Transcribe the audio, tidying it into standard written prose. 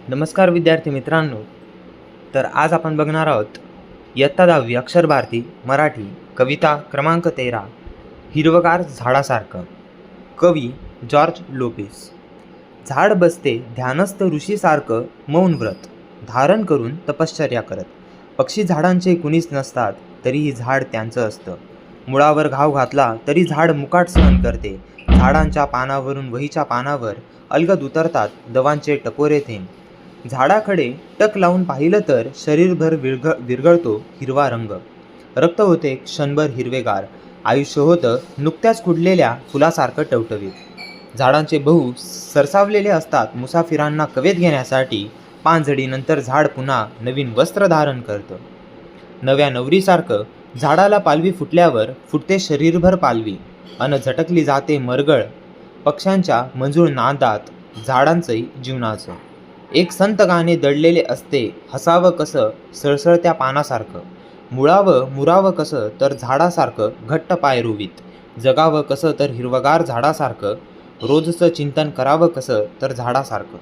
नमस्कार विद्यार्थी मित्रांनो. तर आज आपण बघणार आहोत इयत्ता 10वी अक्षर भारती मराठी कविता क्रमांक 13 हिरवगार झाडासारखं. कवी जॉर्ज लोपेस. झाड बसते ध्यानस्थ ऋषीसारखं मौन व्रत धारण करून तपश्चर्या करत. पक्षी झाडांचे कुणीच नसतात तरीही झाड त्यांचं असतं. मुळावर घाव घातला तरी झाड मुकाट सहन करते. झाडांच्या पानावरून वहीच्या पानावर अलगद उतरतात दवांचे टपोरे थेंब. झाडाकडे टक लावून पाहिलं तर शरीरभर विरघळतो हिरवा रंग. रक्त होते क्षणभर हिरवेगार. आयुष्य होतं नुकत्याच खुडलेल्या फुलासारखं टवटवीत. झाडांचे बहू सरसावलेले असतात मुसाफिरांना कवेत घेण्यासाठी. पानझडीनंतर झाड पुन्हा नवीन वस्त्र धारण करतं. नव्या नवरीसारखं झाडाला पालवी फुटल्यावर फुटते शरीरभर पालवी अन झटकली जाते मरगळ पक्ष्यांच्या मंजूळ नादात झाडांचंही जीवनाचं. एक संत गाणे दडलेले असते हसावं कसं सळसळत्या पानासारखं. मुळावं मुरावं कसं तर झाडासारखं घट्ट पाय रोवीत. जगावं कसं तर हिरवगार झाडासारखं. रोजचं चिंतन करावं कसं तर झाडासारखं.